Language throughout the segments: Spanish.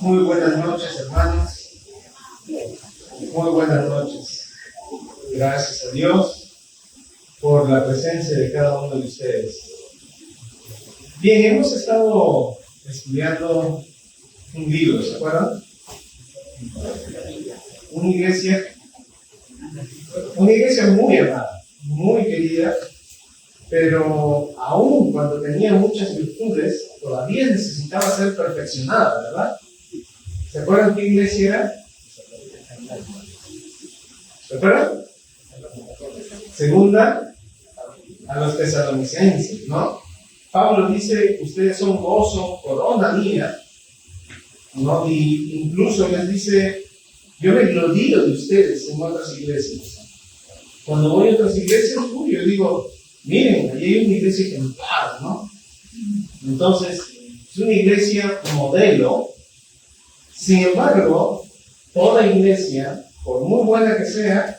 Muy buenas noches, hermanos. Muy buenas noches. Gracias a Dios por la presencia de cada uno de ustedes. Bien, hemos estado estudiando un libro, ¿se acuerdan? Una iglesia muy amada, muy querida, pero aún cuando tenía muchas virtudes, todavía necesitaba ser perfeccionada, ¿verdad? ¿Se acuerdan qué iglesia era? ¿Se acuerdan? Segunda a los tesalonicenses, ¿no? Pablo dice, ustedes son gozo, corona mía, ¿no? Y incluso les dice, yo me glorío de ustedes en otras iglesias. Cuando voy a otras iglesias, yo digo, miren, allí hay una iglesia ejemplar, ¿no? Entonces, es una iglesia modelo. Sin embargo, toda iglesia, por muy buena que sea,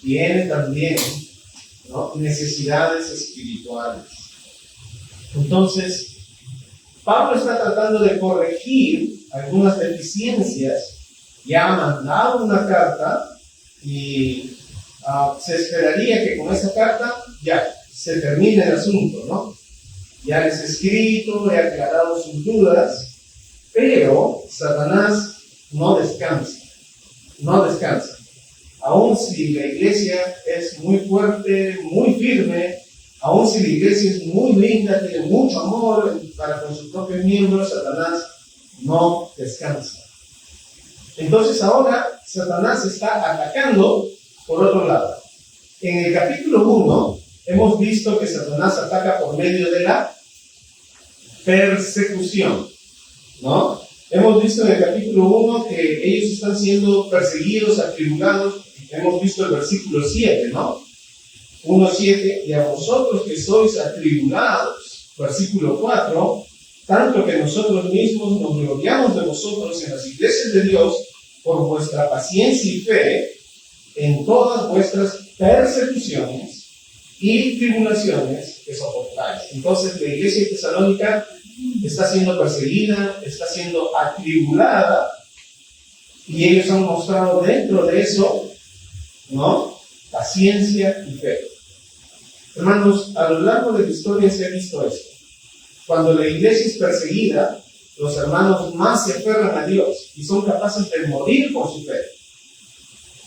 tiene también, ¿no?, necesidades espirituales. Entonces, Pablo está tratando de corregir algunas deficiencias. Ya ha mandado una carta y se esperaría que con esa carta ya se termine el asunto, ¿no? Ya les he escrito, he aclarado sus dudas, pero Satanás no descansa. Aun si la iglesia es muy fuerte, muy firme, aun si la iglesia es muy linda, tiene mucho amor para con sus propios miembros, Satanás no descansa. Entonces ahora Satanás está atacando por otro lado. En el capítulo 1 hemos visto que Satanás ataca por medio de la persecución, ¿no? Hemos visto en el capítulo 1 que ellos están siendo perseguidos, atribulados. Hemos visto el versículo 7, ¿no? 1:7, y a vosotros que sois atribulados, versículo 4, tanto que nosotros mismos nos gloriamos de vosotros en las iglesias de Dios por vuestra paciencia y fe en todas vuestras persecuciones y tribulaciones que soportáis. Entonces la iglesia de Tesalónica está siendo perseguida, está siendo atribulada, y ellos han mostrado dentro de eso, ¿no?, paciencia y fe. Hermanos, a lo largo de la historia se ha visto esto. Cuando la iglesia es perseguida, los hermanos más se aferran a Dios y son capaces de morir por su fe.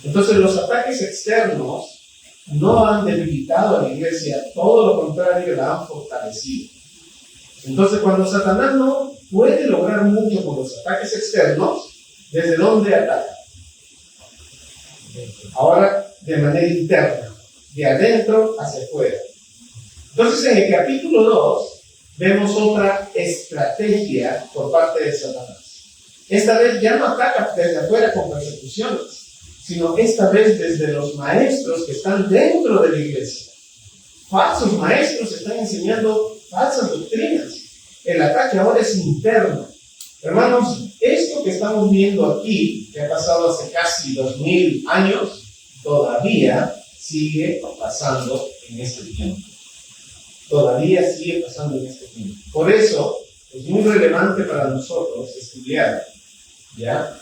Entonces los ataques externos no han debilitado a la iglesia, todo lo contrario, la han fortalecido. Entonces cuando Satanás no puede lograr mucho con los ataques externos, ¿desde dónde ataca? Ahora de manera interna, de adentro hacia afuera. Entonces en el capítulo 2 vemos otra estrategia por parte de Satanás. Esta vez ya no ataca desde afuera con persecuciones, sino esta vez desde los maestros que están dentro de la iglesia. Falsos maestros están enseñando falsas doctrinas. El ataque ahora es interno. Hermanos, esto que estamos viendo aquí, que ha pasado hace casi 2000 años, todavía sigue pasando en este tiempo. Todavía sigue pasando en este tiempo. Por eso es muy relevante para nosotros estudiar, ¿ya?,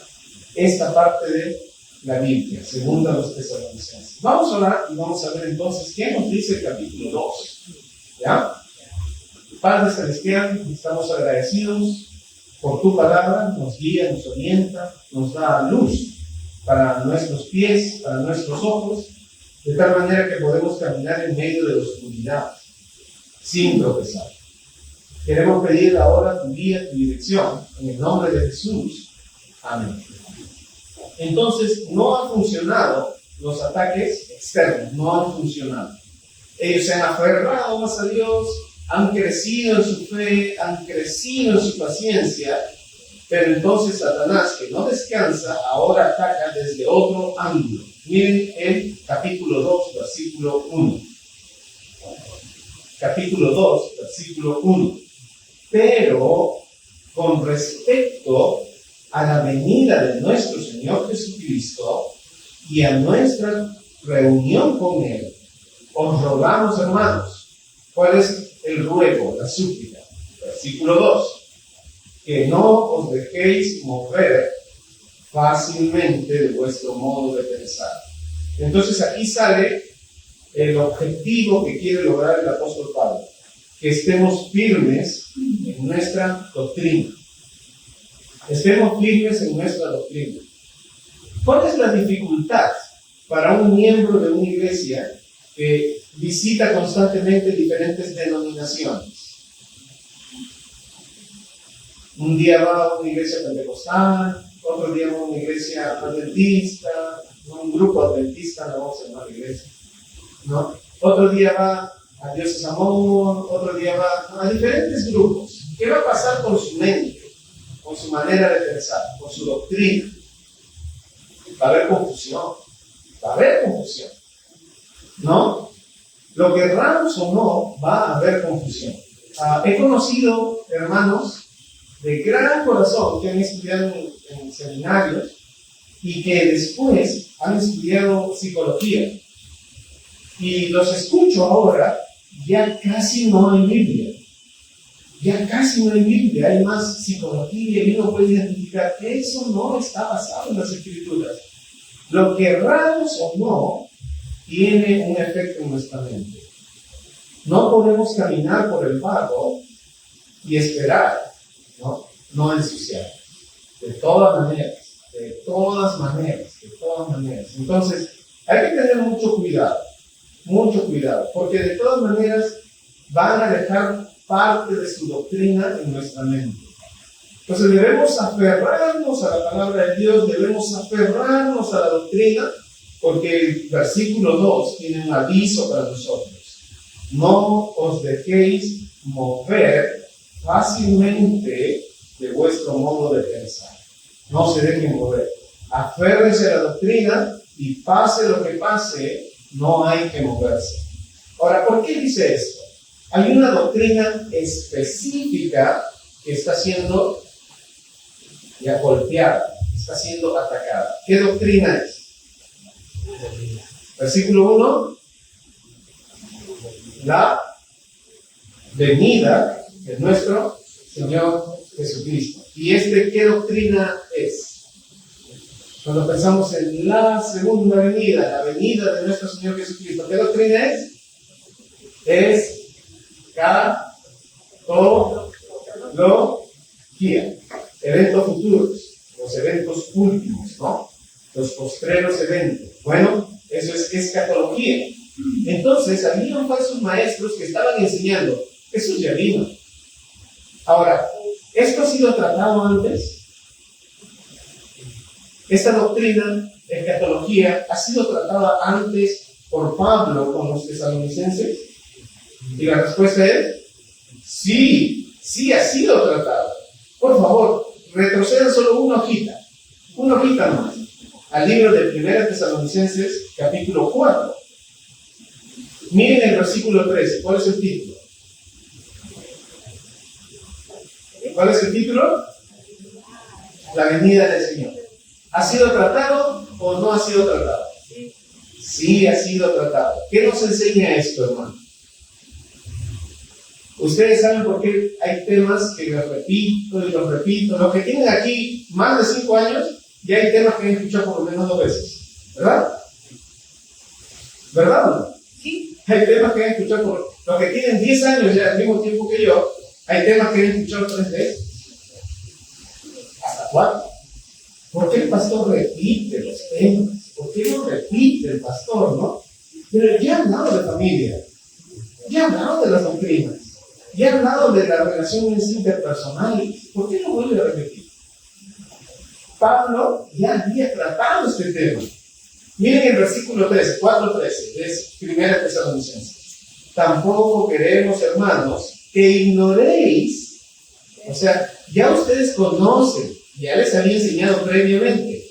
esta parte de la Biblia, según a los tesalonicenses. Vamos a orar y vamos a ver entonces qué nos dice el capítulo 2. ¿Ya? Padre Celestial, estamos agradecidos por tu palabra, nos guía, nos orienta, nos da luz para nuestros pies, para nuestros ojos, de tal manera que podemos caminar en medio de la oscuridad, sin tropezar. Queremos pedir ahora tu guía, tu dirección, en el nombre de Jesús. Amén. Entonces, no han funcionado los ataques externos, no han funcionado. Ellos se han aferrado más a Dios, han crecido en su fe, han crecido en su paciencia, pero entonces Satanás, que no descansa, ahora ataca desde otro ángulo. Miren el capítulo 2, versículo 1. Capítulo 2, versículo 1. Pero con respecto a la venida de nuestro Señor Jesucristo y a nuestra reunión con Él, os rogamos, hermanos. ¿Cuál es el ruego, la súplica? Versículo 2. que no os dejéis mover fácilmente de vuestro modo de pensar. Entonces aquí sale el objetivo que quiere lograr el apóstol Pablo, que estemos firmes en nuestra doctrina. Estemos firmes en nuestra doctrina. ¿Cuál es la dificultad para un miembro de una iglesia que visita constantemente diferentes denominaciones? Un día va a una iglesia pentecostal, otro día va a una iglesia adventista, un grupo adventista, no vamos a llamar iglesia, ¿no? Otro día va a Dios es amor, otro día va a diferentes grupos. ¿Qué va a pasar con su mente, con su manera de pensar, con su doctrina? Va a haber confusión, ¿no? Lo querramos o no, va a haber confusión. He conocido hermanos de gran corazón que han estudiado en seminarios y que después han estudiado psicología. Y los escucho ahora, ya casi no hay Biblia. Hay más psicología y uno puede identificar que eso no está basado en las Escrituras. Lo querramos o no, tiene un efecto en nuestra mente. No podemos caminar por el barro y esperar, no ensuciar. De todas maneras. Entonces, hay que tener mucho cuidado, porque de todas maneras van a dejar parte de su doctrina en nuestra mente. Entonces debemos aferrarnos a la palabra de Dios, debemos aferrarnos a la doctrina, porque el versículo 2 tiene un aviso para nosotros. No os dejéis mover fácilmente de vuestro modo de pensar. No se dejen mover. Aférrense a la doctrina y pase lo que pase, no hay que moverse. Ahora, ¿por qué dice esto? Hay una doctrina específica que está siendo ya golpeada, está siendo atacada. ¿Qué doctrina es? Versículo 1. La venida de nuestro Señor Jesucristo. ¿Y qué doctrina es? Cuando pensamos en la segunda venida, la venida de nuestro Señor Jesucristo, ¿qué doctrina es? Es escatología. Eventos futuros, los eventos últimos, ¿no? Los postreros eventos. Bueno, eso es escatología. Entonces, había falsos maestros que estaban enseñando, Jesús ya vino. Ahora, ¿esto ha sido tratado antes? Esta doctrina, escatología, ha sido tratada antes por Pablo con los tesalonicenses. Y la respuesta es, sí ha sido tratada. Por favor, retrocedan solo una hojita más, al libro de 1 Tesalonicenses, capítulo 4. Miren el versículo 13, ¿cuál es el título? ¿Cuál es el título? La venida del Señor. ¿Ha sido tratado o no ha sido tratado? Sí ha sido tratado. ¿Qué nos enseña esto, hermano? Ustedes saben por qué hay temas que los repito y los repito. Los que tienen aquí más de 5 años, ya hay temas que han escuchado por lo menos 2 veces. ¿Verdad? ¿Verdad o no? Sí. Hay temas que han escuchado por... Los que tienen 10 años ya al mismo tiempo que yo, hay temas que han escuchado 3 veces. ¿Hasta 4? ¿Por qué el pastor repite los temas? ¿Por qué no repite el pastor, no? Pero ya ha hablado de familia, ya ha hablado de las doctrinas, ya ha hablado de las relaciones interpersonales. ¿Por qué no vuelve a repetir? Pablo ya había tratado este tema. Miren el versículo 13, 4:13, es 1 Tesalonicenses. Tampoco queremos, hermanos, que ignoréis, o sea, ya ustedes conocen, ya les había enseñado previamente.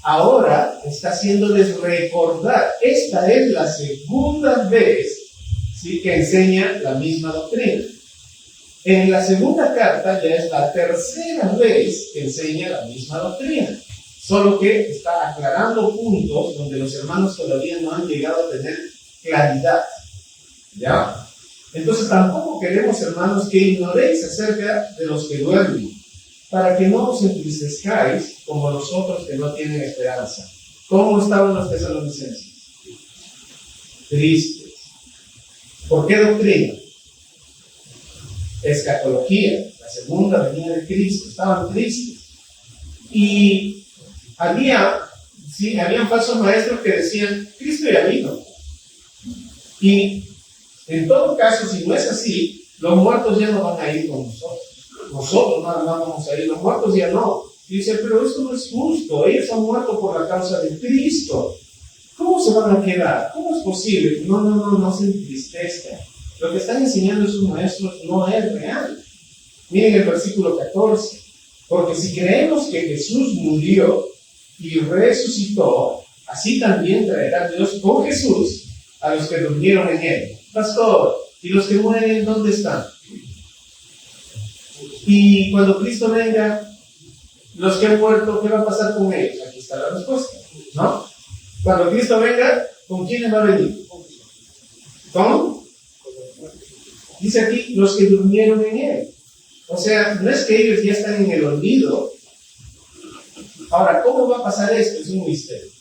Ahora está haciéndoles recordar. Esta es la segunda vez, ¿sí?, que enseña la misma doctrina. En la segunda carta ya es la tercera vez que enseña la misma doctrina. Solo que está aclarando puntos donde los hermanos todavía no han llegado a tener claridad. ¿Ya? Entonces tampoco queremos, hermanos, que ignoréis acerca de los que duermen, para que no os entristezcáis como los otros que no tienen esperanza. ¿Cómo estaban los tesalonicenses? Tristes. ¿Por qué doctrina? Escatología, la segunda venida de Cristo. Estaban tristes. Y habían falsos maestros que decían, Cristo ya vino. Y en todo caso, si no es así, los muertos ya no van a ir con nosotros. Nosotros nada más vamos a ir, los muertos ya no. Y dice, pero eso no es justo, ellos han muerto por la causa de Cristo. ¿Cómo se van a quedar? ¿Cómo es posible? No se entristezcan. Lo que están enseñando sus maestros no es real. Miren el versículo 14. Porque si creemos que Jesús murió y resucitó, así también traerá Dios con Jesús a los que durmieron en él. Pastor, ¿y los que mueren dónde están? Y cuando Cristo venga, los que han muerto, ¿qué va a pasar con ellos? Aquí está la respuesta, ¿no? Cuando Cristo venga, ¿con quiénes va a venir? ¿Con? Dice aquí, los que durmieron en él. O sea, no es que ellos ya están en el olvido. Ahora, ¿cómo va a pasar esto? Es un misterio.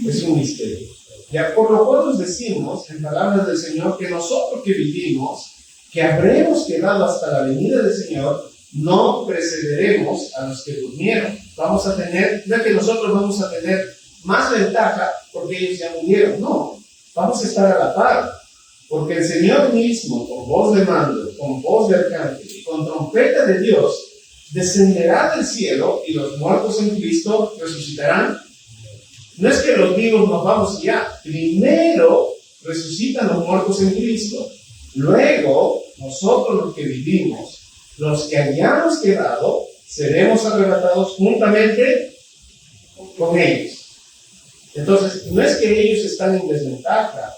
Es un misterio. Ya por lo cual nos decimos, en palabras del Señor, que nosotros que vivimos, que habremos quedado hasta la venida del Señor, no precederemos a los que durmieron. Vamos a tener, no es que nosotros vamos a tener más ventaja porque ellos ya murieron, no. Vamos a estar a la par, porque el Señor mismo, con voz de mando, con voz de arcángel y con trompeta de Dios, descenderá del cielo y los muertos en Cristo resucitarán. No es que los vivos nos vamos ya. Primero resucitan los muertos en Cristo. Luego, nosotros los que vivimos, los que hayamos quedado, seremos arrebatados juntamente con ellos. Entonces, no es que ellos están en desventaja,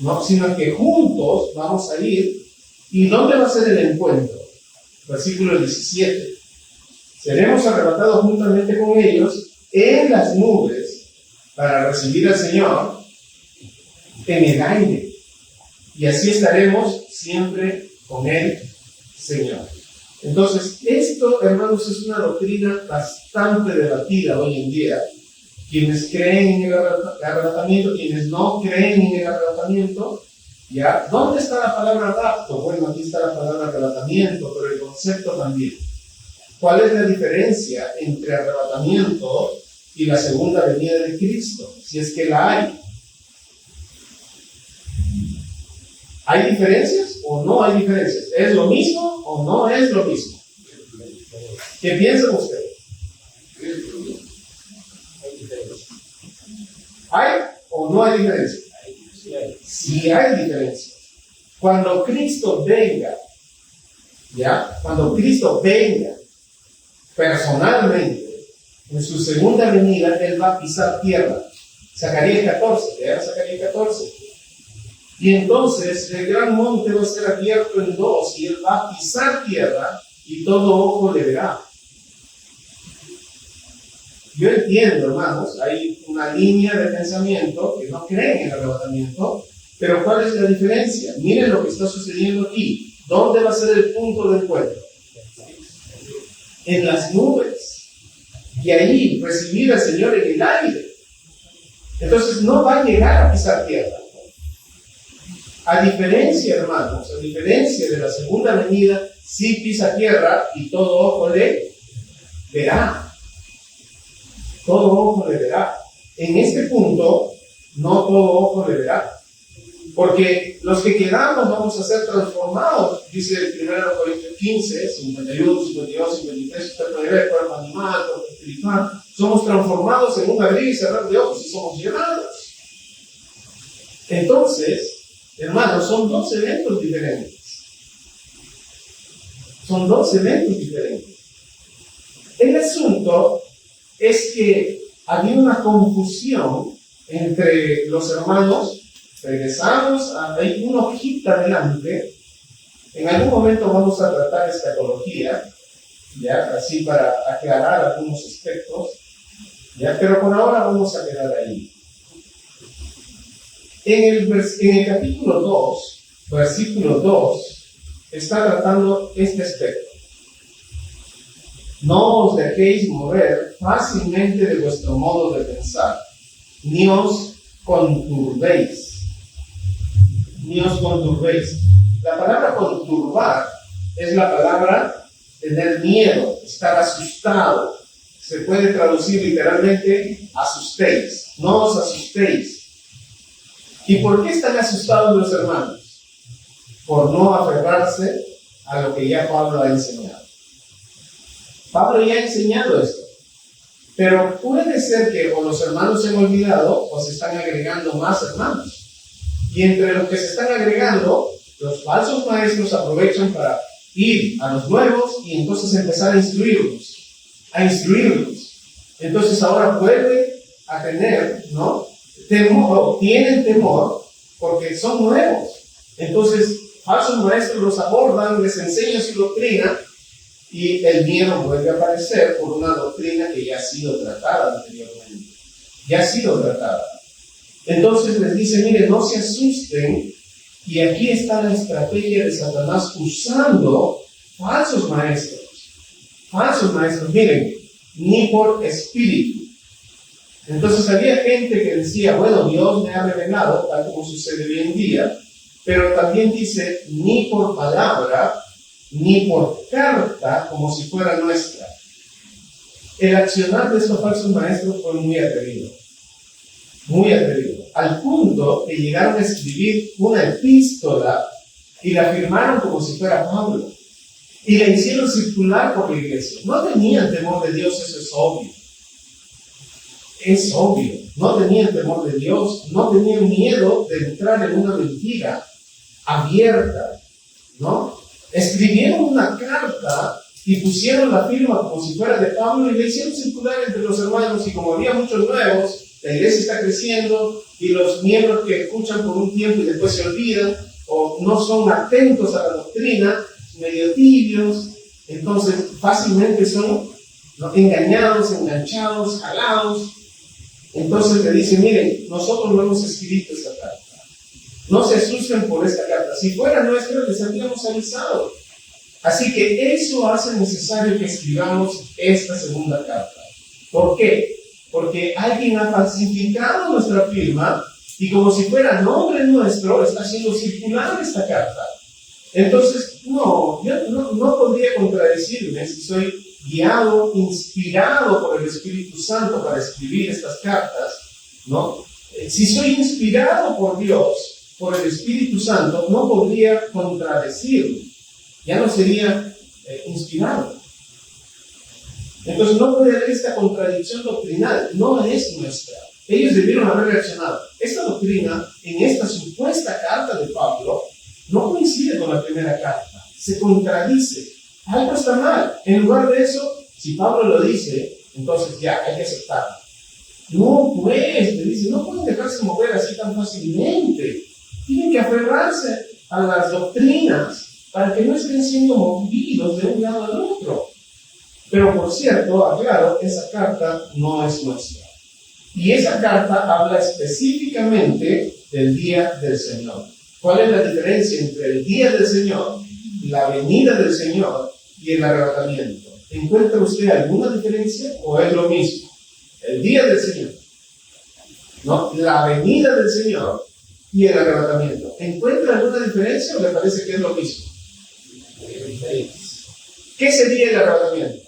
no, sino que juntos vamos a ir. ¿Y dónde va a ser el encuentro? Versículo 17. Seremos arrebatados juntamente con ellos en las nubes para recibir al Señor en el aire. Y así estaremos siempre con el Señor. Entonces, esto, hermanos, es una doctrina bastante debatida hoy en día. Quienes creen en el arrebatamiento, quienes no creen en el arrebatamiento, ¿ya? ¿Dónde está la palabra rapto? Bueno, aquí está la palabra arrebatamiento, pero el concepto también. ¿Cuál es la diferencia entre arrebatamiento y la segunda venida de Cristo? Si es que la hay. ¿Hay diferencias o no hay diferencias? ¿Es lo mismo o no es lo mismo? ¿Qué piensan ustedes? ¿Hay o no hay diferencia? Sí hay diferencia. Cuando Cristo venga, ¿ya? Cuando Cristo venga personalmente, en su segunda venida, Él va a pisar tierra. Zacarías 14, lean Zacarías 14. Y entonces el gran monte va a ser abierto en dos y Él va a pisar tierra y todo ojo le verá. Yo entiendo, hermanos, hay una línea de pensamiento que no creen en el arrebatamiento, pero ¿cuál es la diferencia? Miren lo que está sucediendo aquí. ¿Dónde va a ser el punto del encuentro? En las nubes. Y ahí recibir al Señor en el aire. Entonces no va a llegar a pisar tierra. A diferencia, hermanos, a diferencia de la segunda venida, sí pisa tierra y todo ojo le verá. Todo ojo le verá. En este punto, no todo ojo le verá. Porque los que quedamos vamos a ser transformados, dice el 1 Corintios 15, 51, 52, 53, usted puede ver cuerpo animal, cuerpo espiritual. Somos transformados en un abrir y cerrar de ojos y somos llevados. Entonces, hermanos, son dos eventos diferentes. Son dos eventos diferentes. El asunto es que había una confusión entre los hermanos. Regresamos, hay una hojita adelante. En algún momento vamos a tratar escatología, ¿ya? Así para aclarar algunos aspectos, ¿ya? Pero por ahora vamos a quedar ahí. En el capítulo 2, versículo 2, está tratando este aspecto. No os dejéis mover fácilmente de vuestro modo de pensar, ni os conturbéis. Ni os conturbéis. La palabra conturbar es la palabra tener miedo, estar asustado. Se puede traducir literalmente asustéis. No os asustéis. ¿Y por qué están asustados los hermanos? Por no aferrarse a lo que ya Pablo ha enseñado. Pablo ya ha enseñado esto. Pero puede ser que o los hermanos se han olvidado o se están agregando más hermanos. Y entre los que se están agregando, los falsos maestros aprovechan para ir a los nuevos y entonces empezar a instruirlos. Entonces ahora vuelve a tener, ¿no? Temor, tienen temor porque son nuevos. Entonces, falsos maestros los abordan, les enseñan su doctrina y el miedo vuelve a aparecer por una doctrina que ya ha sido tratada anteriormente. Ya ha sido tratada. Entonces les dice, miren, no se asusten, y aquí está la estrategia de Satanás usando falsos maestros. Miren, ni por espíritu. Entonces había gente que decía, bueno, Dios me ha revelado, tal como sucede hoy en día, pero también dice, ni por palabra, ni por carta, como si fuera nuestra. El accionar de estos falsos maestros fue muy atrevido, al punto que llegaron a escribir una epístola y la firmaron como si fuera Pablo, y la hicieron circular por la iglesia. No tenían temor de Dios, eso es obvio. No tenían temor de Dios, no tenían miedo de entrar en una mentira abierta, ¿no? Escribieron una carta y pusieron la firma como si fuera de Pablo y la hicieron circular entre los hermanos, y como había muchos nuevos, la iglesia está creciendo y los miembros que escuchan por un tiempo y después se olvidan o no son atentos a la doctrina, medio tibios, entonces fácilmente son, ¿no?, engañados, enganchados, jalados. Entonces le dicen, miren, nosotros no hemos escrito esta carta. No se asusten por esta carta. Si fuera nuestra, les habríamos avisado. Así que eso hace necesario que escribamos esta segunda carta. ¿Por qué? Porque alguien ha falsificado nuestra firma y como si fuera nombre nuestro, está haciendo circular esta carta. Entonces, yo no podría contradecirme si soy guiado, inspirado por el Espíritu Santo para escribir estas cartas, ¿no? Si soy inspirado por Dios, por el Espíritu Santo, no podría contradecirme. Ya no sería inspirado. Entonces no puede haber esta contradicción doctrinal, no es nuestra. Ellos debieron haber reaccionado. Esta doctrina, en esta supuesta carta de Pablo, no coincide con la primera carta, se contradice. Algo está mal. En lugar de eso, si Pablo lo dice, entonces ya, hay que aceptarlo. No, pues, le dice, no pueden dejarse mover así tan fácilmente. Tienen que aferrarse a las doctrinas para que no estén siendo movidos de un lado al otro. Pero por cierto, aclaro, esa carta no es nuestra. Y esa carta habla específicamente del día del Señor. ¿Cuál es la diferencia entre el día del Señor, la venida del Señor y el arrebatamiento? ¿Encuentra usted alguna diferencia o es lo mismo? El día del Señor, ¿no? La venida del Señor y el arrebatamiento. ¿Encuentra alguna diferencia o le parece que es lo mismo? ¿Qué sería el arrebatamiento?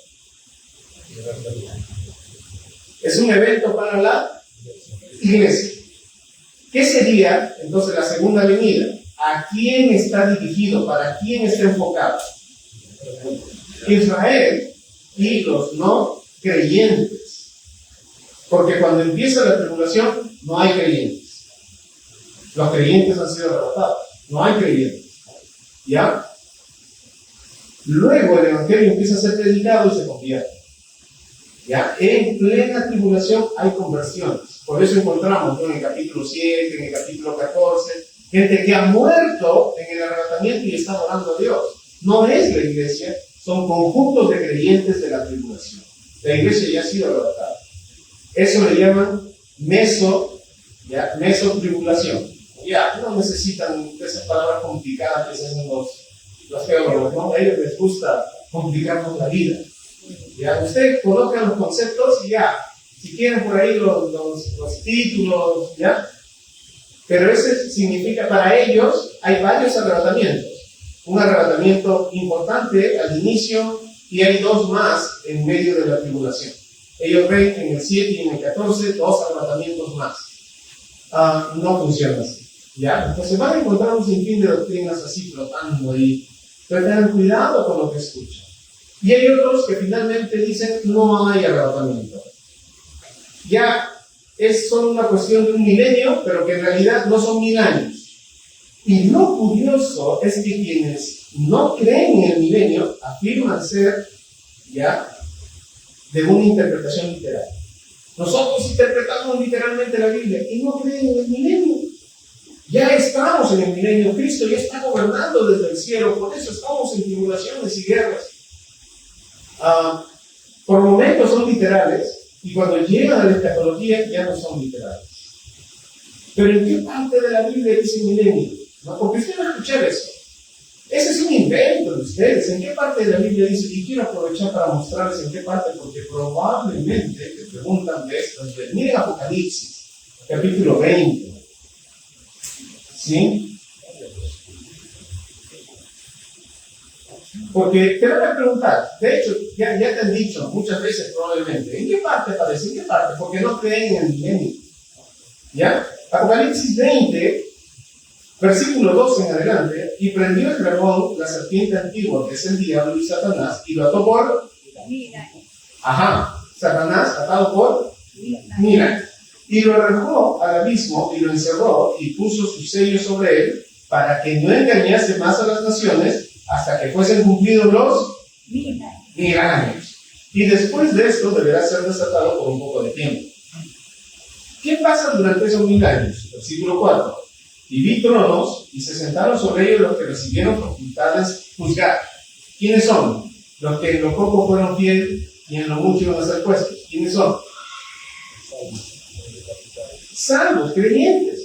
Es un evento para la iglesia. ¿Qué sería entonces la segunda venida? ¿A quién está dirigido? ¿Para quién está enfocado? Israel y los no creyentes. Porque cuando empieza la tribulación no hay creyentes. Los creyentes han sido arrebatados. No hay creyentes. ¿Ya? Luego el evangelio empieza a ser predicado y se convierte. ¿Ya? En plena tribulación hay conversiones. Por eso encontramos, ¿no?, en el capítulo 7, en el capítulo 14, gente que ha muerto en el arrebatamiento y está adorando a Dios. No es la iglesia, son conjuntos de creyentes de la tribulación. La iglesia ya ha sido arrebatada. Eso le llaman mesotribulación. Ya, no necesitan esas palabras complicadas que se hacen los teólogos, ¿no? A ellos les gusta complicarnos la vida. Ya, usted coloca los conceptos y ya, si quieren por ahí los títulos, ya. Pero ese significa, para ellos, hay varios arrebatamientos. Un arrebatamiento importante al inicio y hay dos más en medio de la tribulación. Ellos ven en el 7 y en el 14 dos arrebatamientos más. No funciona así. ¿Ya? Entonces van a encontrar un sinfín de doctrinas así flotando ahí. Pero tengan cuidado con lo que escuchan. Y hay otros que finalmente dicen no hay arrebatamiento. Ya es solo una cuestión de un milenio, pero que en realidad no son 1000 años. Y lo curioso es que quienes no creen en el milenio afirman ser ya de una interpretación literal. Nosotros interpretamos literalmente la Biblia y no creen en el milenio. Ya estamos en el milenio, Cristo ya está gobernando desde el cielo, por eso estamos en tribulaciones y guerras. Por momentos son literales y cuando llegan a la escatología ya no son literales. Pero ¿en qué parte de la Biblia dice milenio? ¿No? Porque usted va a escuchar eso. Ese es un invento de ustedes. ¿En qué parte de la Biblia dice? Y quiero aprovechar para mostrarles en qué parte, porque probablemente te preguntan de estas veces. Miren Apocalipsis, capítulo 20. ¿Sí? Porque te van a preguntar, de hecho, ya te han dicho muchas veces probablemente, ¿en qué parte aparece? ¿En qué parte? Porque no creen en el milenio. ¿Ya? Apocalipsis 20, versículo 12 en adelante, y prendió el dragón, la serpiente antigua, que es el diablo y Satanás, y lo ató por... Satanás atado por... Mira. Y lo arrojó al abismo y lo encerró y puso su sello sobre él para que no engañase más a las naciones hasta que fuesen cumplidos los 1000 años. Y después de esto deberá ser desatado por un poco de tiempo. ¿Qué pasa durante esos 1000 años? Versículo 4. Y vi tronos y se sentaron sobre ellos los que recibieron facultades juzgar. ¿Quiénes son? Los que en lo poco fueron fieles y en lo mucho iban a ser puestos. ¿Quiénes son? Salvos, creyentes.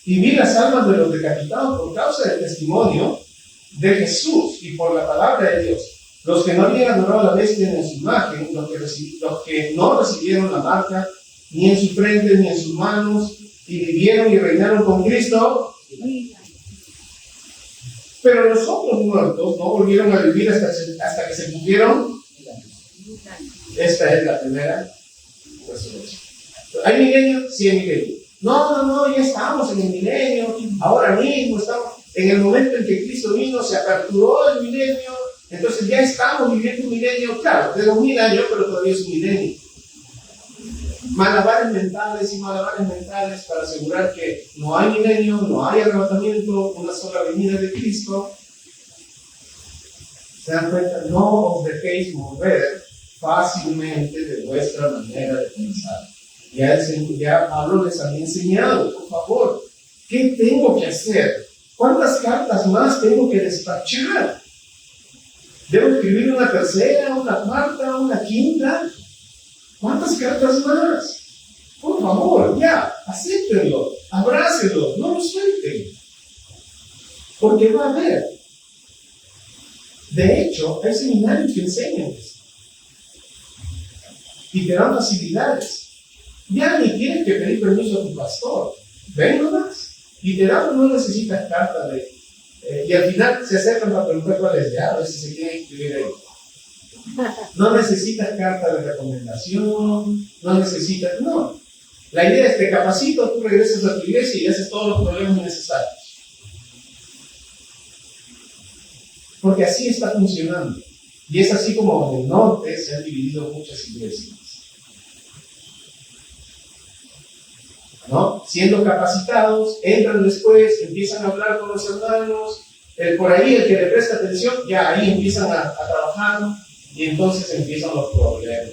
Y vi las almas de los decapitados por causa del testimonio de Jesús y por la palabra de Dios. Los que no habían adorado a la bestia ni en su imagen, los que no recibieron la marca ni en su frente ni en sus manos, y vivieron y reinaron con Cristo. Pero los otros muertos no volvieron a vivir hasta que se cumplieron. Esta es la primera resurrección. ¿Hay milenio? Sí, hay milenio. No, ya estamos en el milenio. Ahora mismo estamos. En el momento en que Cristo vino, se aperturó el milenio. Entonces ya estamos viviendo un milenio. Claro, de 2000 años, pero todavía es un milenio. Malabares mentales para asegurar que no hay milenio, no hay arrebatamiento, una sola venida de Cristo. ¿Se dan cuenta? No os dejéis mover fácilmente de vuestra manera de pensar. Ya Pablo les había enseñado, por favor, ¿qué tengo que hacer? ¿Cuántas cartas más tengo que despachar? ¿Debo escribir una tercera, una cuarta, una quinta? ¿Cuántas cartas más? Por favor, ya, acéptenlo, abrácenlo, no lo suelten. Porque va a haber. De hecho, hay seminarios que enseñan eso. Y te dan facilidades. Ya ni tienes que pedir permiso a tu pastor. Ven nomás. Y te dan, no necesitas carta de... y al final se acercan para preguntar cuál es ya, a ver si se quieren inscribir ahí. No necesitas carta de recomendación, no necesitas... No. La idea es que te capacito, tú regresas a tu iglesia y haces todos los problemas innecesarios. Porque así está funcionando. Y es así como en el norte se han dividido muchas iglesias. ¿No? Siendo capacitados, entran después, empiezan a hablar con los hermanos, por ahí el que le presta atención, ya ahí empiezan a trabajar y entonces empiezan los problemas.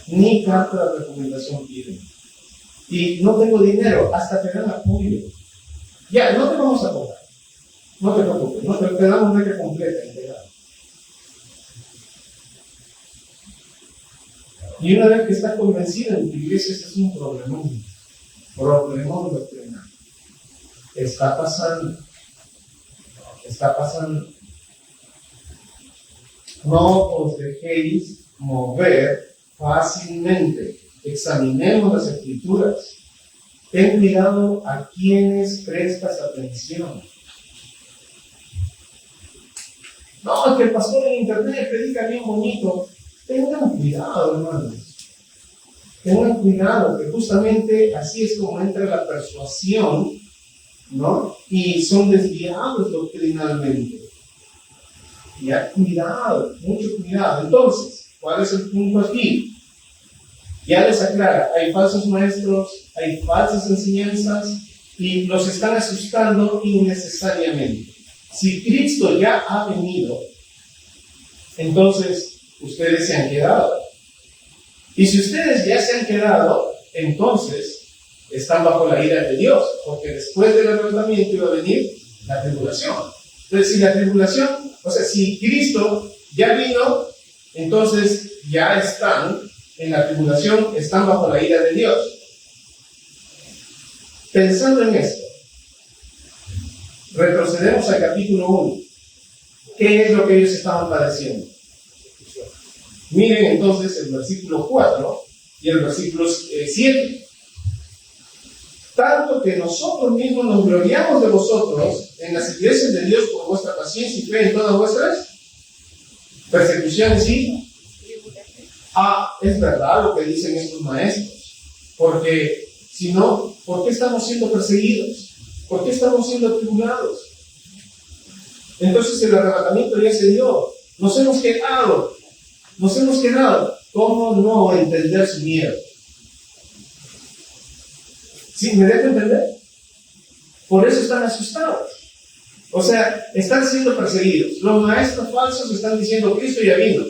Ni carta de recomendación piden. Y no tengo dinero, hasta te dan apoyo. Ya, no te vamos a cobrar. No te preocupes, no te damos beca completa, integral. Y una vez que estás convencido en tu iglesia, este es un problemón doctrinal. Está pasando. No os dejéis mover fácilmente. Examinemos las Escrituras. Ten cuidado a quienes prestas atención. No, es que el pastor en internet predica bien bonito. Tengan cuidado, hermanos. Tengan cuidado, que justamente así es como entra la persuasión, ¿no? Y son desviados doctrinalmente. Ya, cuidado, mucho cuidado. Entonces, ¿cuál es el punto aquí? Ya les aclara, hay falsos maestros, hay falsas enseñanzas y los están asustando innecesariamente. Si Cristo ya ha venido, entonces ustedes se han quedado. Y si ustedes ya se han quedado, entonces están bajo la ira de Dios, porque después del arrebatamiento iba a venir la tribulación. Entonces, si la tribulación, o sea, si Cristo ya vino, entonces ya están en la tribulación, están bajo la ira de Dios. Pensando en esto, retrocedemos al capítulo 1. ¿Qué es lo que ellos estaban padeciendo? Miren entonces el versículo 4 y el versículo 7. Tanto que nosotros mismos nos gloriamos de vosotros en las iglesias de Dios por vuestra paciencia y fe en todas vuestras persecuciones y... es verdad lo que dicen estos maestros. Porque si no, ¿por qué estamos siendo perseguidos? ¿Por qué estamos siendo atribulados? Entonces el arrebatamiento ya se dio. Nos hemos quedado. ¿Cómo no entender su miedo? ¿Sí? ¿Me dejo entender? Por eso están asustados. O sea, están siendo perseguidos. Los maestros falsos están diciendo, Cristo ya vino.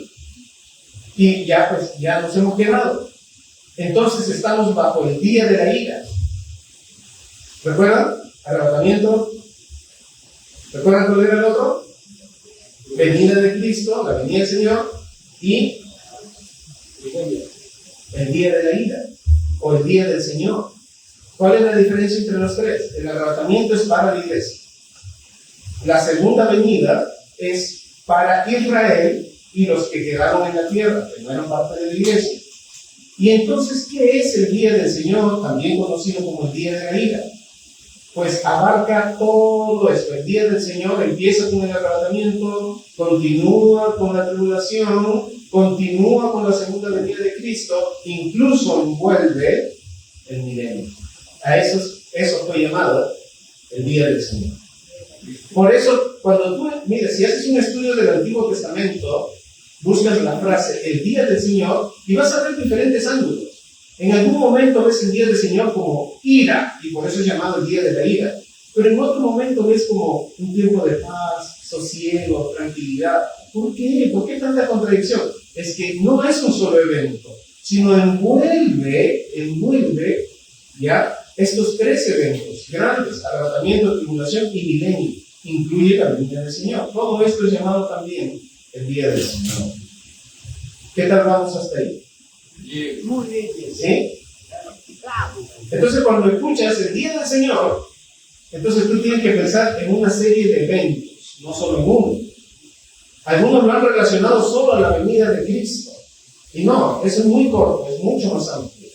Y ya nos hemos quedado. Entonces estamos bajo el día de la ira. ¿Recuerdan? Arrebatamiento. ¿Recuerdan cuál era el otro? Venida de Cristo, la venida del Señor y el día de la ira o el día del Señor. ¿Cuál es la diferencia entre los tres? El arrebatamiento es para la iglesia. La segunda venida es para Israel y los que quedaron en la tierra, que no eran parte de la iglesia. Y entonces, ¿qué es el día del Señor, también conocido como el día de la ira? Pues abarca todo esto. El día del Señor empieza con el arrebatamiento, continúa con la tribulación, continúa con la segunda venida de Cristo, incluso envuelve el milenio. A eso fue llamado el día del Señor. Por eso, cuando tú, mira, si haces un estudio del Antiguo Testamento, buscas la frase, el día del Señor, y vas a ver diferentes ángulos. En algún momento ves el día del Señor como ira, y por eso es llamado el día de la ira. Pero en otro momento ves como un tiempo de paz, sosiego, tranquilidad. ¿Por qué? ¿Por qué tanta contradicción? Es que no es un solo evento, sino envuelve, ya, estos tres eventos grandes, arrebatamiento, tribulación y milenio. Incluye la venida del Señor. Todo esto es llamado también el día del Señor. ¿Qué tal vamos hasta ahí? Muy bien. ¿Sí? Entonces, cuando escuchas el día del Señor, entonces tú tienes que pensar en una serie de eventos, no solo en uno. Algunos lo han relacionado solo a la venida de Cristo. Y no, eso es muy corto, es mucho más amplio.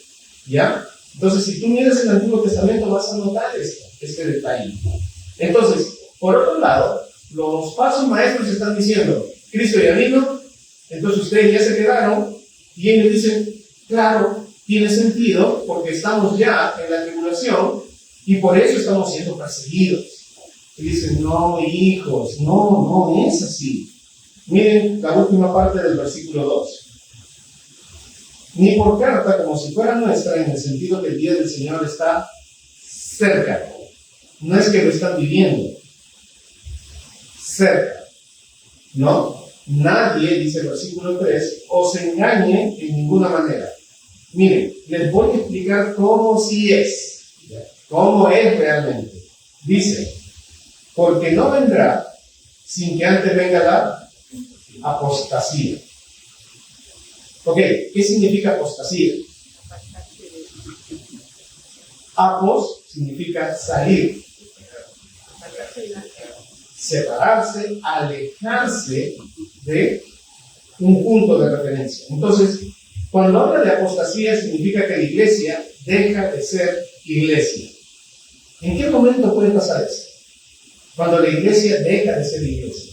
¿Ya? Entonces, si tú miras el Antiguo Testamento, vas a notar este detalle. Entonces, por otro lado, los falsos maestros están diciendo, Cristo ya vino, entonces ustedes ya se quedaron, y ellos dicen, claro, tiene sentido, porque estamos ya en la tribulación, y por eso estamos siendo perseguidos. Y dicen, no, hijos, no es así. Miren la última parte del versículo 2. Ni por carta, como si fuera nuestra, en el sentido que el día del Señor está cerca. No es que lo están viviendo. Cerca. ¿No? Nadie, dice el versículo 3, os engañe en ninguna manera. Miren, les voy a explicar cómo sí es. Cómo es realmente. Dice, porque no vendrá sin que antes venga la apostasía. Ok, ¿qué significa apostasía? Apos significa salir, separarse, alejarse de un punto de referencia. Entonces, cuando habla de apostasía, significa que la iglesia deja de ser iglesia. ¿En qué momento puede pasar eso? Cuando la iglesia deja de ser iglesia.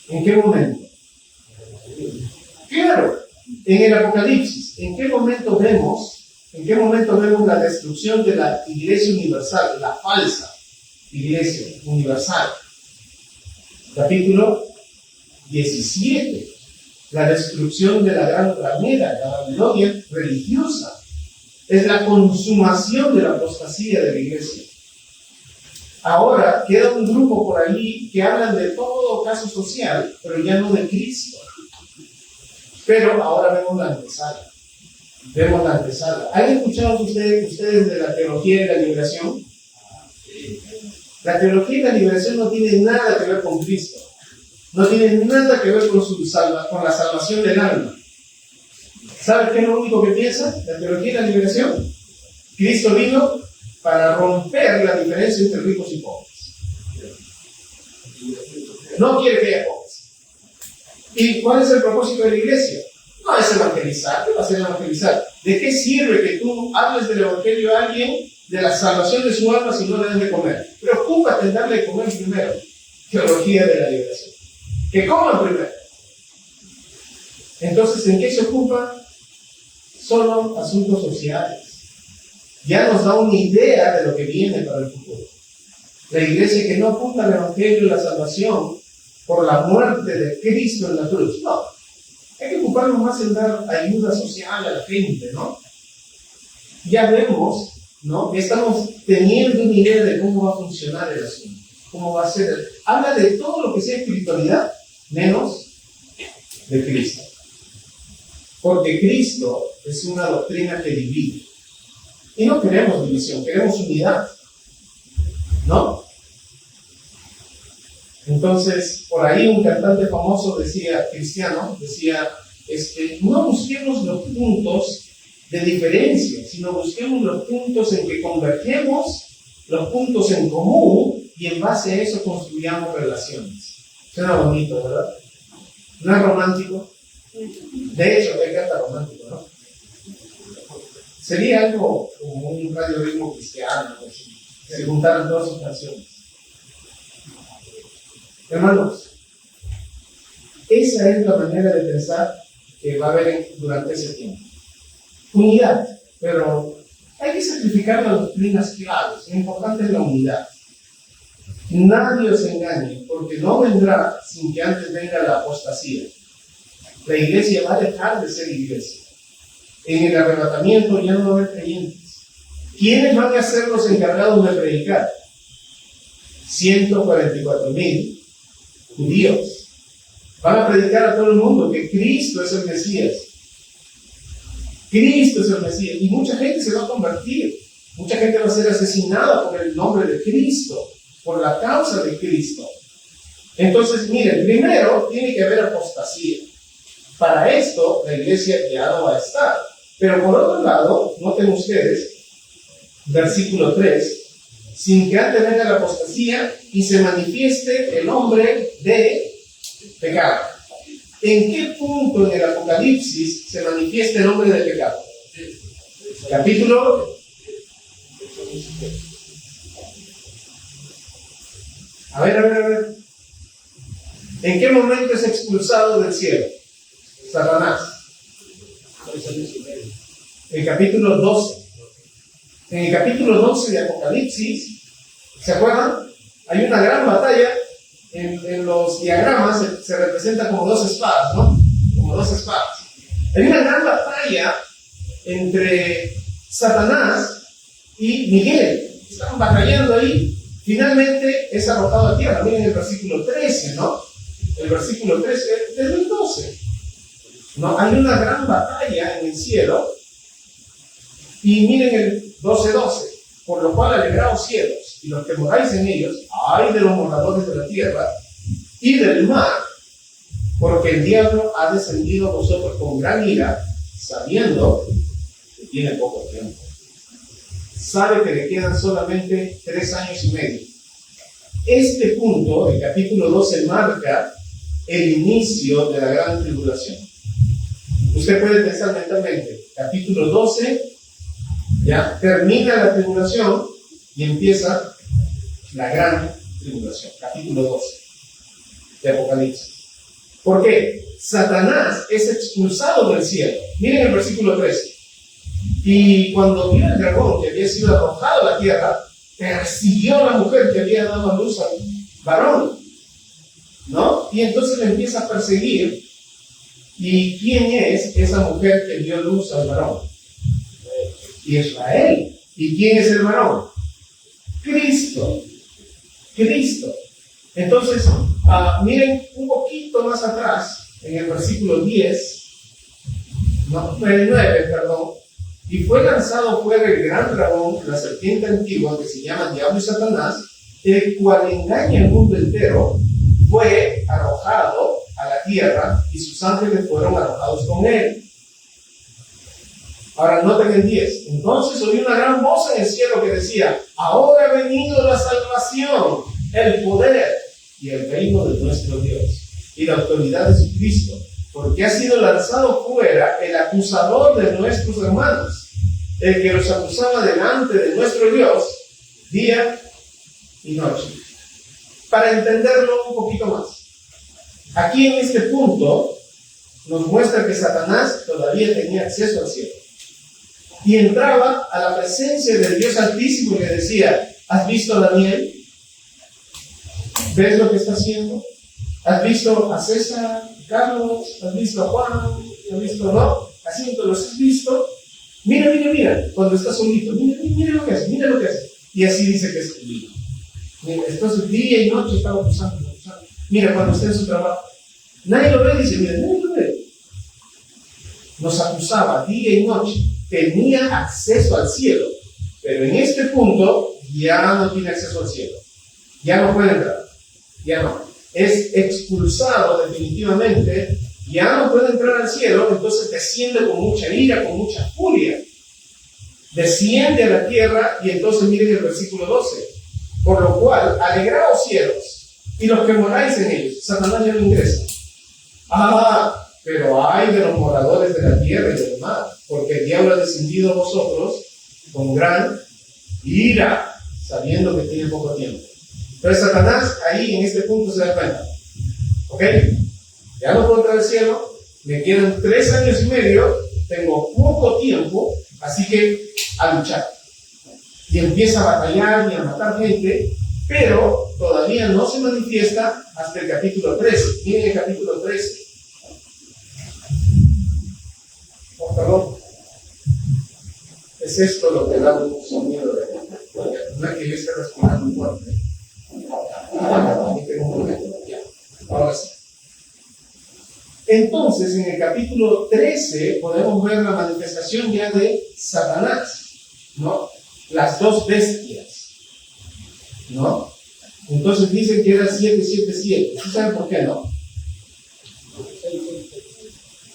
¿En qué momento? Claro, en el Apocalipsis. ¿En qué momento vemos la destrucción de la iglesia universal, la falsa iglesia universal? Capítulo 17. La destrucción de la gran ramera, la Babilonia religiosa. Es la consumación de la apostasía de la iglesia. Ahora queda un grupo por ahí que hablan de todo caso social, pero ya no de Cristo. Pero ahora vemos la antesala. ¿Han escuchado ustedes de la teología de la liberación? La teología de la liberación no tiene nada que ver con Cristo. No tiene nada que ver con la salvación del alma. ¿Sabes qué es lo único que piensa la teología de la liberación? Cristo vino para romper la diferencia entre ricos y pobres. No quiere que haya pobres. ¿Y cuál es el propósito de la iglesia? No es evangelizar. ¿Qué va a ser evangelizar? ¿De qué sirve que tú hables del evangelio a alguien, de la salvación de su alma, si no le das de comer? Preocúpate en darle de comer primero. Teología de la liberación. Que coman primero. Entonces, ¿en qué se ocupa? Solo asuntos sociales. Ya nos da una idea de lo que viene para el futuro. La iglesia que no apunta al evangelio y la salvación por la muerte de Cristo en la cruz. No. Hay que ocuparnos más en dar ayuda social a la gente, ¿no? Ya vemos, ¿no? Que estamos teniendo una idea de cómo va a funcionar el asunto. Cómo va a ser. Habla de todo lo que sea espiritualidad, menos de Cristo. Porque Cristo es una doctrina que divide. Y no queremos división, queremos unidad. ¿No? Entonces, por ahí un cantante famoso cristiano, decía, no busquemos los puntos de diferencia, sino busquemos los puntos en que convergemos, los puntos en común, y en base a eso construyamos relaciones. Suena bonito, ¿verdad? ¿No es romántico? De hecho, hay canta romántico, ¿no? Sería algo como un radioritmo cristiano, así, se juntaran todas sus canciones. Hermanos, esa es la manera de pensar que va a haber durante ese tiempo. Unidad, pero hay que sacrificar las doctrinas claves. Lo importante es la unidad. Nadie os engañe, porque no vendrá sin que antes venga la apostasía. La iglesia va a dejar de ser iglesia. En el arrebatamiento ya no va a haber creyentes. ¿Quiénes van a ser los encargados de predicar? 144,000 judíos. Van a predicar a todo el mundo que Cristo es el Mesías. Cristo es el Mesías. Y mucha gente se va a convertir. Mucha gente va a ser asesinada por el nombre de Cristo, por la causa de Cristo. Entonces, miren, primero tiene que haber apostasía. Para esto, la iglesia ya no va a estar. Pero por otro lado, noten ustedes, versículo 3, sin que antes venga la apostasía y se manifieste el hombre de pecado. ¿En qué punto en el Apocalipsis se manifiesta el hombre de pecado? Capítulo. A ver. ¿En qué momento es expulsado del cielo Satanás? El capítulo 12. En el capítulo 12 de Apocalipsis, ¿se acuerdan? Hay una gran batalla. En los diagramas se representa como dos espadas, ¿no? Como dos espadas. Hay una gran batalla entre Satanás y Miguel. Están batallando ahí. Finalmente es arrojado a tierra. Miren el versículo 13, ¿no? El versículo 13, desde el 12. ¿No? Hay una gran batalla en el cielo. Y miren el 12:12. Por lo cual alegraos cielos, y los que moráis en ellos, ay de los moradores de la tierra y del mar, porque el diablo ha descendido a vosotros con gran ira, sabiendo que tiene poco tiempo. Sabe que le quedan solamente 3 años y medio. este punto, el capítulo 12, marca el inicio de la gran tribulación. Usted puede pensar mentalmente, capítulo 12, ya termina la tribulación y empieza la gran tribulación, capítulo 12 de Apocalipsis. ¿Por qué? Satanás es expulsado del cielo. Miren el versículo 13. Y cuando vio el dragón que había sido arrojado a la tierra, persiguió a la mujer que había dado a luz al varón, ¿no? Y entonces le empieza a perseguir. ¿Y quién es esa mujer que dio luz al varón? Israel. ¿Y quién es el varón? Cristo. Cristo. Entonces, miren un poquito más atrás, en el versículo 10, no, el 9, perdón. Y fue lanzado fuera el gran dragón, la serpiente antigua, que se llama Diablo y Satanás, el cual engaña al mundo entero, fue arrojado a la tierra y sus ángeles fueron arrojados con él. Ahora noten el 10. Entonces oí una gran voz en el cielo que decía: ahora ha venido la salvación, el poder y el reino de nuestro Dios y la autoridad de su Cristo, porque ha sido lanzado fuera el acusador de nuestros hermanos, el que los acusaba delante de nuestro Dios día y noche. Para entenderlo un poquito más, aquí en este punto nos muestra que Satanás todavía tenía acceso al cielo y entraba a la presencia del Dios Altísimo y le decía: ¿has visto a Daniel? ¿Ves lo que está haciendo? ¿Has visto a César, Carlos? ¿Has visto a Juan? ¿Has visto no? Así, ¿los has visto? Mira, cuando está solito, mira lo que hace, mira lo que hace. Y así dice que es divino. Mira, entonces día y noche estaba acusando. Mira, cuando está en su trabajo, nadie lo ve, dice, mira, nadie lo ve. Nos acusaba día y noche, tenía acceso al cielo, pero en este punto ya no tiene acceso al cielo, ya no puede entrar, ya no. Es expulsado definitivamente, ya no puede entrar al cielo, entonces desciende con mucha ira, con mucha furia. Desciende a la tierra y entonces miren el versículo 12. Por lo cual, alegraos cielos y los que moráis en ellos. Satanás ya no ingresa. Pero hay de los moradores de la tierra y del mar, porque el diablo ha descendido a vosotros con gran ira, sabiendo que tiene poco tiempo. Entonces Satanás ahí en este punto se da cuenta, ¿ok? Ya no puedo entrar al cielo, me quedan 3 años y medio, tengo poco tiempo, así que a luchar. Y empieza a batallar y a matar gente, pero todavía no se manifiesta hasta el capítulo 13. Miren el capítulo 13. Oh, perdón. Es esto lo que da un sonido de... No es que yo esté respirando fuerte. Ahora sí. Entonces, en el capítulo 13 podemos ver la manifestación ya de Satanás, ¿no? Las dos bestias, ¿no? Entonces dicen que era 777. ¿Usted sabe por qué no?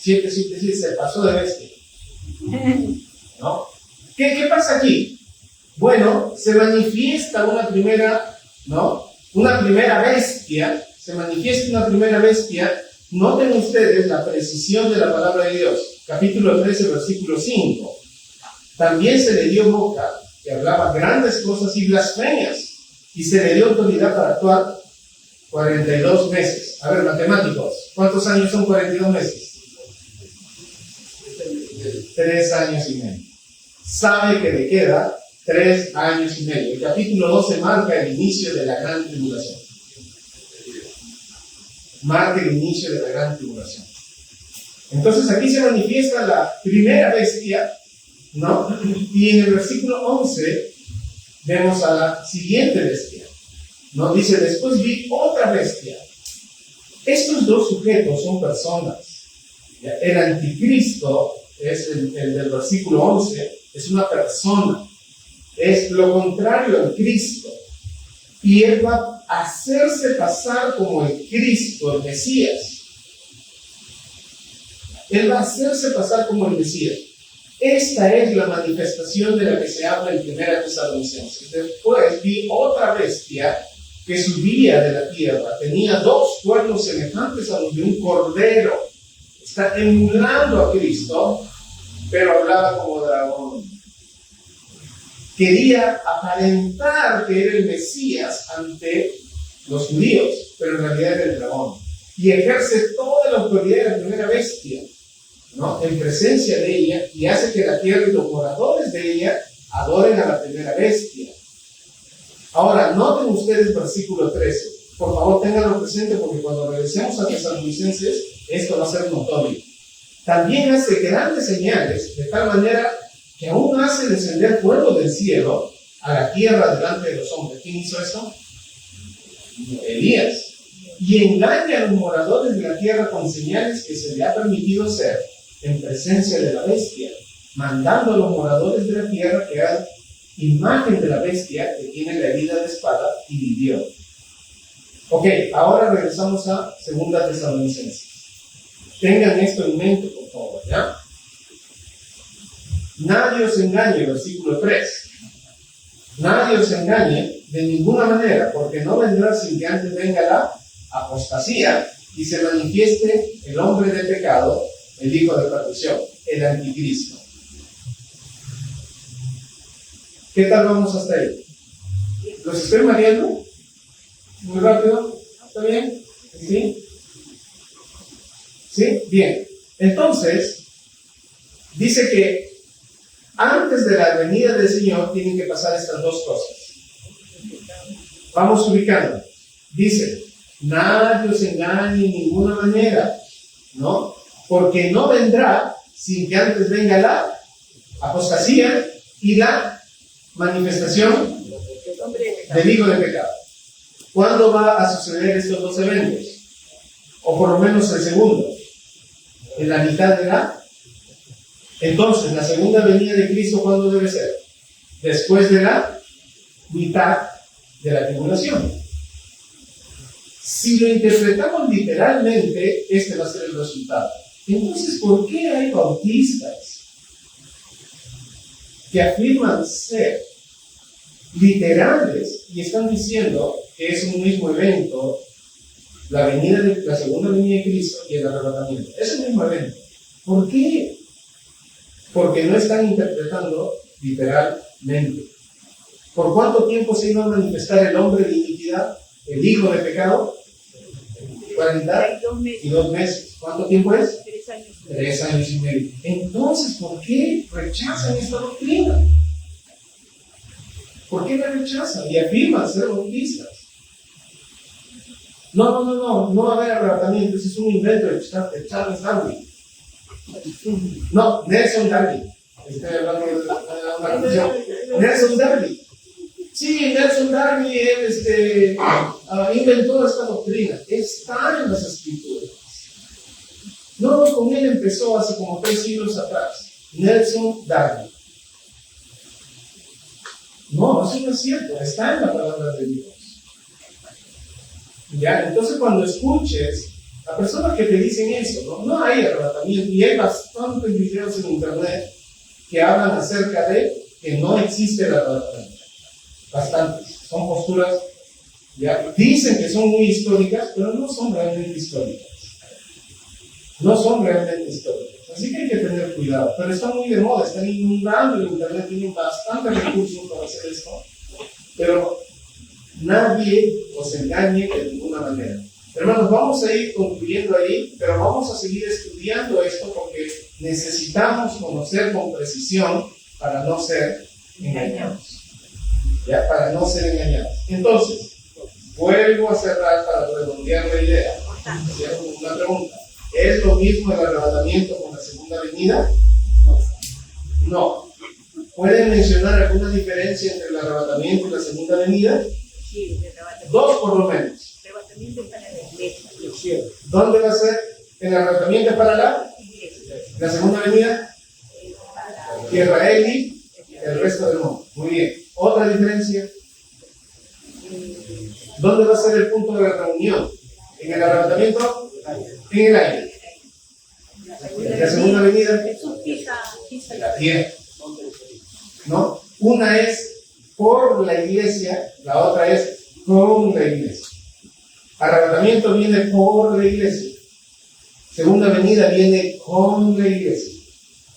777 se pasó de bestia, ¿no? ¿Qué pasa aquí? Bueno, se manifiesta una primera, ¿no? Una primera bestia, se manifiesta una primera bestia. Noten ustedes la precisión de la palabra de Dios. Capítulo 13, versículo 5. También se le dio boca, que hablaba grandes cosas y blasfemias, y se le dio autoridad para actuar 42 meses. A ver, matemáticos, ¿cuántos años son 42 meses? 3 años y medio. Sabe que le queda 3 años y medio. El capítulo 12 marca el inicio de la gran tribulación. Marca el inicio de la gran tribulación. Entonces aquí se manifiesta la primera bestia, ¿no? Y en el versículo 11 vemos a la siguiente bestia, ¿no? Dice: después vi otra bestia. Estos dos sujetos son personas. El anticristo es el del versículo 11, es una persona, es lo contrario al Cristo, y él va a hacerse pasar como el Cristo, el Mesías. Él va a hacerse pasar como el Mesías. Esta es la manifestación de la que se habla en 1 Tesalonicenses. Después vi otra bestia que subía de la tierra tenía 2 cuernos semejantes a los de un cordero. Está emulando a Cristo, pero hablaba como dragón. Quería aparentar que era el Mesías ante los judíos, pero en realidad era el dragón. Y ejerce toda la autoridad de la primera bestia, ¿no? En presencia de ella, y hace que la tierra y los moradores de ella adoren a la primera bestia. Ahora, noten ustedes versículo 13. Por favor, ténganlo presente porque cuando regresemos a Tesalonicenses, esto va a ser notorio. También hace grandes señales, de tal manera que aún hace descender fuego del cielo a la tierra delante de los hombres. ¿Quién hizo esto? Elías. Y engaña a los moradores de la tierra con señales que se le ha permitido hacer en presencia de la bestia, mandando a los moradores de la tierra que hagan imagen de la bestia que tiene la herida de espada y vivió. Ok, ahora regresamos a 2 Tesalonicenses. Tengan esto en mente, por favor, ¿ya? Nadie os engañe, versículo 3. Nadie os engañe de ninguna manera, porque no vendrá sin que antes venga la apostasía y se manifieste el hombre de pecado, el hijo de perdición, el anticristo. ¿Qué tal vamos hasta ahí? ¿Los estoy mareando? ¿Muy rápido? ¿Está bien? ¿Sí? ¿Sí? Bien. Entonces, dice que antes de la venida del Señor tienen que pasar estas 2 cosas. Vamos ubicando. Dice, nadie os engañe en ninguna manera, ¿no? Porque no vendrá sin que antes venga la apostasía y la manifestación del hijo de pecado. ¿Cuándo va a suceder estos 2 eventos? O por lo menos el segundo. En la mitad de la... Entonces, la segunda venida de Cristo, ¿cuándo debe ser? Después de la mitad de la tribulación. Si lo interpretamos literalmente, este va a ser el resultado. Entonces, ¿por qué hay bautistas que afirman ser literales y están diciendo que es un mismo evento, la segunda venida de Cristo y el arrebatamiento? Es el mismo evento. ¿Por qué? Porque no están interpretando literalmente. ¿Por cuánto tiempo se iba a manifestar el hombre de iniquidad, el hijo de pecado? 42 meses. ¿Cuánto tiempo es? 3 años. 3 años y medio. Entonces, ¿por qué rechazan esta doctrina? ¿Por qué la rechazan? Y afirman ser bautistas. No va a haber arrebatamiento. Ese es un invento de Charles Darwin. No, Nelson Darwin. Estoy hablando de una canción. Nelson Darwin. Sí, Nelson Darwin inventó esta doctrina. Está en las escrituras. No, con él empezó hace como 3 siglos atrás. Nelson Darwin. No, eso no es cierto. Está en la palabra de Dios. ¿Ya? Entonces, cuando escuches a personas que te dicen eso, no hay arrebatamiento, y hay bastantes videos en internet que hablan acerca de que no existe el arrebatamiento. Bastantes. Son posturas, ¿ya? Dicen que son muy históricas, pero no son realmente históricas. No son realmente históricas. Así que hay que tener cuidado. Pero están muy de moda, están inundando el internet, tienen bastantes recursos para hacer esto. Pero nadie os engañe de ninguna manera. Hermanos, vamos a ir concluyendo ahí, pero vamos a seguir estudiando esto porque necesitamos conocer con precisión para no ser engañados. ¿Ya? Para no ser engañados. Entonces, vuelvo a cerrar para redondear la idea. Una pregunta. ¿Es lo mismo el arrebatamiento con la segunda venida? No. ¿Pueden mencionar alguna diferencia entre el arrebatamiento y la segunda venida? Sí, el arrebatamiento. 2 por lo menos. El arrebatamiento para la iglesia. ¿Dónde va a ser el arrebatamiento para la segunda venida? Israel y el resto del mundo. Muy bien. ¿Otra diferencia? ¿Dónde va a ser el punto de la reunión? ¿En el arrebatamiento? En el aire. La segunda venida, la tierra. ¿No? Una es por la iglesia, la otra es con la iglesia. Arrebatamiento viene por la iglesia. Segunda venida viene con la iglesia.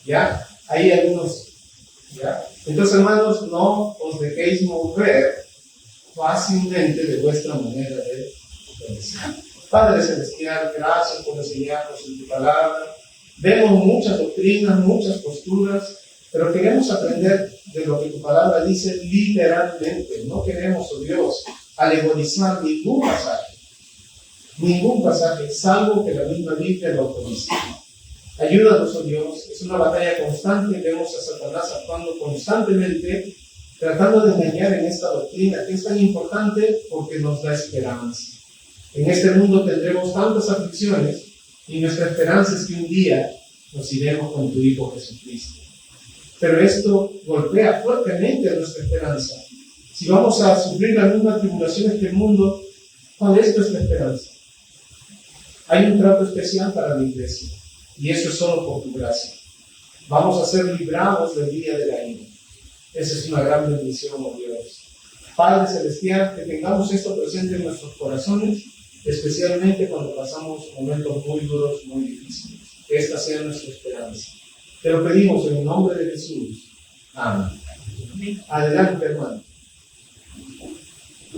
¿Ya? Hay algunos. ¿Ya? Entonces, hermanos, no os dejéis mover fácilmente de vuestra manera de pensar. Padre Celestial, gracias por enseñarnos en tu palabra. Vemos muchas doctrinas, muchas posturas, pero queremos aprender de lo que tu palabra dice literalmente. No queremos, oh Dios, alegorizar ningún pasaje, salvo que la misma Biblia lo autorice. Ayúdanos, oh Dios, es una batalla constante. Vemos a Satanás actuando constantemente, tratando de engañar en esta doctrina, que es tan importante porque nos da esperanza. En este mundo tendremos tantas aflicciones y nuestra esperanza es que un día nos iremos con tu Hijo Jesucristo. Pero esto golpea fuertemente a nuestra esperanza. Si vamos a sufrir las mismas tribulaciones que el mundo, ¿cuál es nuestra esperanza? Hay un trato especial para la iglesia y eso es solo por tu gracia. Vamos a ser librados del día de la ira. Esa es una gran bendición, oh Dios. Padre Celestial, que tengamos esto presente en nuestros corazones, especialmente cuando pasamos momentos muy duros, muy difíciles. Que esta sea nuestra esperanza. Te lo pedimos en el nombre de Jesús. Amén. Adelante, hermano.